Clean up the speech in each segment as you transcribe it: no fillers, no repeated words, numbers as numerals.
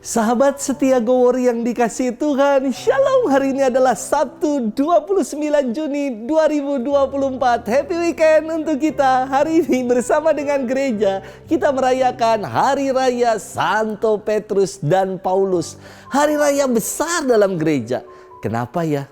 Sahabat setia Gowor yang dikasihi Tuhan, Shalom. Hari ini adalah Sabtu 29 Juni 2024. Happy weekend untuk kita. Hari ini bersama dengan gereja kita merayakan Hari Raya Santo Petrus dan Paulus. Hari raya besar dalam gereja. Kenapa ya?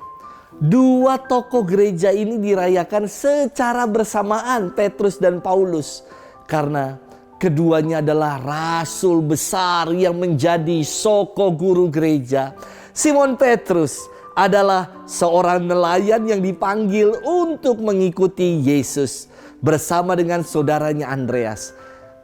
Dua tokoh gereja ini dirayakan secara bersamaan, Petrus dan Paulus. Karena keduanya adalah rasul besar yang menjadi soko guru gereja. Simon Petrus adalah seorang nelayan yang dipanggil untuk mengikuti Yesus bersama dengan saudaranya Andreas.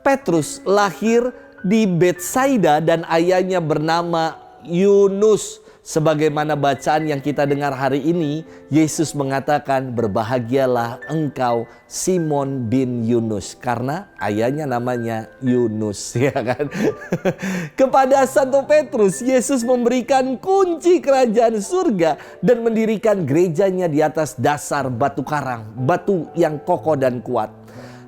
Petrus lahir di Betsaida dan ayahnya bernama Yunus. Sebagaimana bacaan yang kita dengar hari ini, Yesus mengatakan, "Berbahagialah engkau Simon bin Yunus," karena ayahnya namanya Yunus, ya kan? Kepada Santo Petrus, Yesus memberikan kunci kerajaan surga dan mendirikan gerejanya di atas dasar batu karang, batu yang kokoh dan kuat.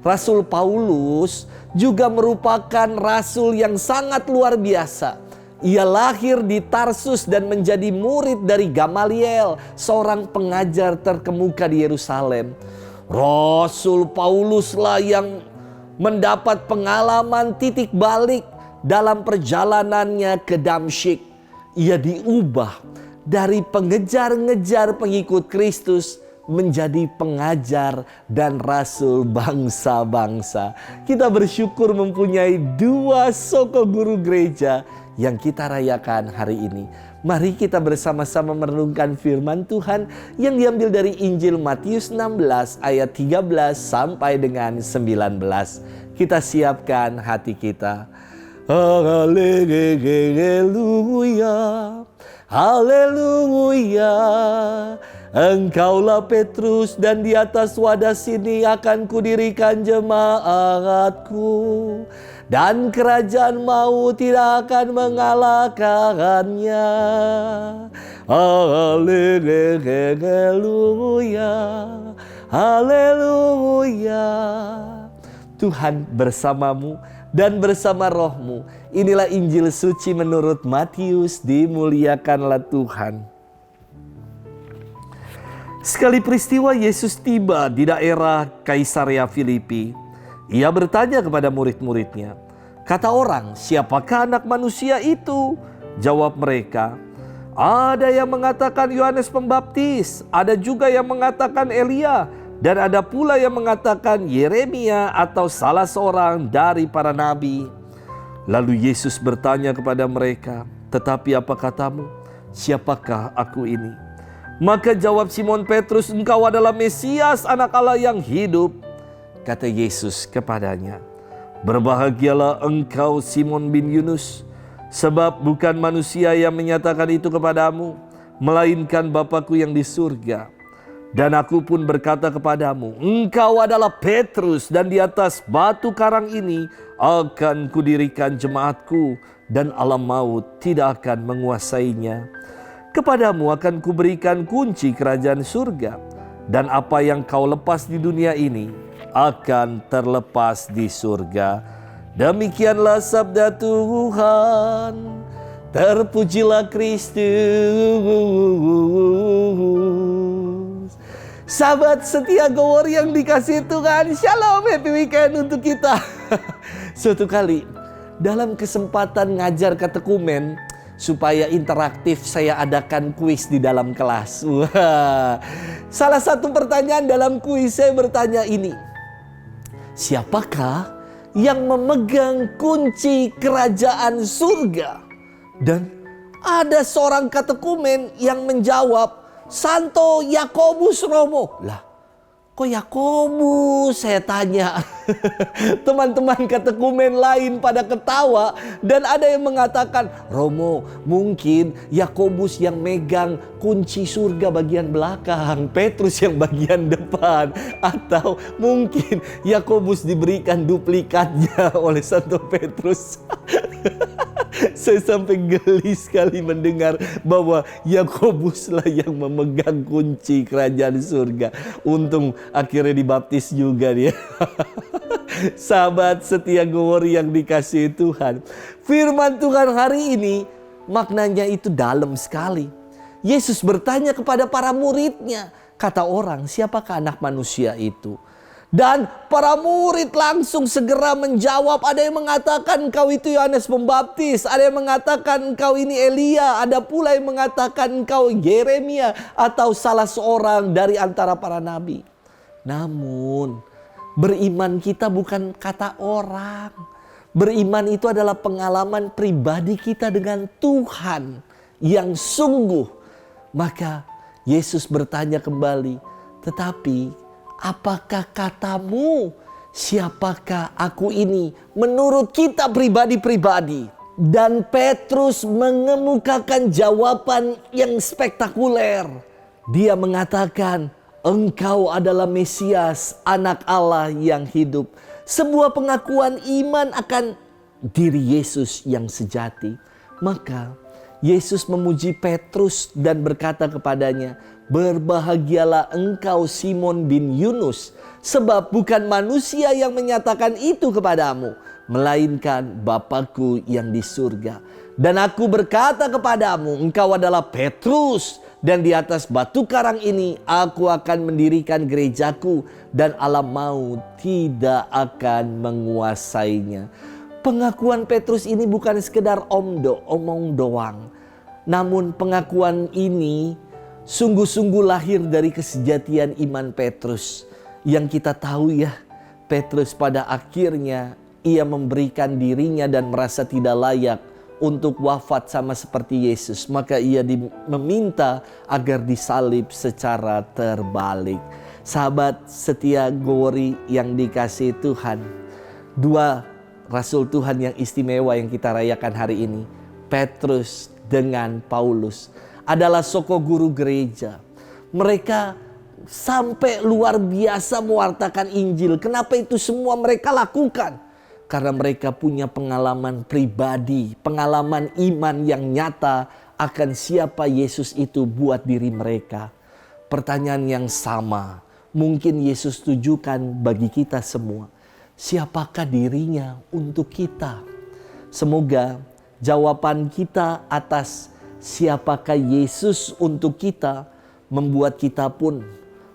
Rasul Paulus juga merupakan rasul yang sangat luar biasa. Ia lahir di Tarsus dan menjadi murid dari Gamaliel, seorang pengajar terkemuka di Yerusalem. Rasul Pauluslah yang mendapat pengalaman titik balik dalam perjalanannya ke Damsyik. Ia diubah dari pengejar-ngejar pengikut Kristus menjadi pengajar dan rasul bangsa-bangsa. Kita bersyukur mempunyai dua soko guru gereja yang kita rayakan hari ini. Mari kita bersama-sama merenungkan firman Tuhan yang diambil dari Injil Matius 16 ayat 13 sampai dengan 19. Kita siapkan hati kita. Haleluya, haleluya. Engkaulah Petrus dan di atas wadah sini akan kudirikan jemaatku. Dan kerajaan maut tidak akan mengalahkannya. Haleluya, haleluya. Tuhan bersamamu dan bersama rohmu. Inilah Injil suci menurut Matius. Dimuliakanlah Tuhan. Sekali peristiwa Yesus tiba di daerah Kaisarea Filipi. Ia bertanya kepada murid-muridnya, "Kata orang, siapakah anak manusia itu?" Jawab mereka, "Ada yang mengatakan Yohanes Pembaptis, ada juga yang mengatakan Elia, dan ada pula yang mengatakan Yeremia atau salah seorang dari para nabi." Lalu Yesus bertanya kepada mereka, "Tetapi apa katamu? Siapakah aku ini?" Maka jawab Simon Petrus, "Engkau adalah Mesias, Anak Allah yang hidup." Kata Yesus kepadanya, "Berbahagialah engkau Simon bin Yunus, sebab bukan manusia yang menyatakan itu kepadamu, melainkan Bapa-Ku yang di surga. Dan aku pun berkata kepadamu, engkau adalah Petrus, dan di atas batu karang ini akan kudirikan jemaatku, dan alam maut tidak akan menguasainya. Kepadamu akan kuberikan kunci kerajaan surga, dan apa yang kau lepas di dunia ini akan terlepas di surga." Demikianlah sabda Tuhan. Terpujilah Kristus. Sahabat setia Gowor yang dikasihi Tuhan, Shalom, happy weekend untuk kita. Suatu kali dalam kesempatan ngajar katekumen, supaya interaktif, saya adakan kuis di dalam kelas. Wah. Salah satu pertanyaan dalam kuis saya bertanya ini, siapakah yang memegang kunci kerajaan surga? Dan ada seorang katekumen yang menjawab, Santo Yakobus Romo. Lah, kok Yakobus, saya tanya. Teman-teman katekumen lain pada ketawa, dan ada yang mengatakan, Romo, mungkin Yakobus yang megang kunci surga bagian belakang, Petrus yang bagian depan, atau mungkin Yakobus diberikan duplikatnya oleh Santo Petrus. Saya sampai geli sekali mendengar bahwa Yakobuslah yang memegang kunci kerajaan surga. Untung akhirnya dibaptis juga dia. Sahabat setia Gowori yang dikasihi Tuhan, firman Tuhan hari ini maknanya itu dalam sekali. Yesus bertanya kepada para muridnya, kata orang, siapakah anak manusia itu? Dan para murid langsung segera menjawab. Ada yang mengatakan engkau itu Yohanes Pembaptis, ada yang mengatakan engkau ini Elia, ada pula yang mengatakan engkau Yeremia atau salah seorang dari antara para nabi. Namun beriman kita bukan kata orang. Beriman itu adalah pengalaman pribadi kita dengan Tuhan yang sungguh. Maka Yesus bertanya kembali, tetapi apakah katamu? Siapakah aku ini menurut kita pribadi-pribadi? Dan Petrus mengemukakan jawaban yang spektakuler. Dia mengatakan, engkau adalah Mesias, anak Allah yang hidup. Sebuah pengakuan iman akan diri Yesus yang sejati. Maka Yesus memuji Petrus dan berkata kepadanya, berbahagialah engkau Simon bin Yunus, sebab bukan manusia yang menyatakan itu kepadamu, melainkan Bapa-Ku yang di surga. Dan aku berkata kepadamu, engkau adalah Petrus, dan di atas batu karang ini aku akan mendirikan gerejaku, dan alam maut tidak akan menguasainya. Pengakuan Petrus ini bukan sekedar omong doang. Namun pengakuan ini sungguh-sungguh lahir dari kesejatian iman Petrus. Yang kita tahu ya, Petrus pada akhirnya ia memberikan dirinya dan merasa tidak layak untuk wafat sama seperti Yesus. Maka ia meminta agar disalib secara terbalik. Sahabat setia Gowori yang dikasihi Tuhan, dua Rasul Tuhan yang istimewa yang kita rayakan hari ini, Petrus dengan Paulus, adalah soko guru gereja. Mereka sampai luar biasa mewartakan Injil. Kenapa itu semua mereka lakukan? Karena mereka punya pengalaman pribadi, pengalaman iman yang nyata akan siapa Yesus itu buat diri mereka. Pertanyaan yang sama mungkin Yesus tujukan bagi kita semua. Siapakah dirinya untuk kita? Semoga jawaban kita atas siapakah Yesus untuk kita membuat kita pun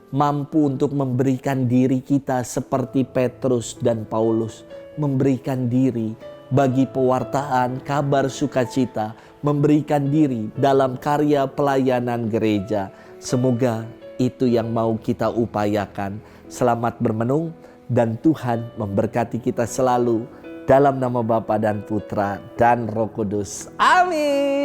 mampu untuk memberikan diri kita seperti Petrus dan Paulus. Memberikan diri bagi pewartaan kabar sukacita. Memberikan diri dalam karya pelayanan gereja. Semoga itu yang mau kita upayakan. Selamat bermenung. Dan Tuhan memberkati kita selalu dalam nama Bapa dan Putra dan Roh Kudus. Amin.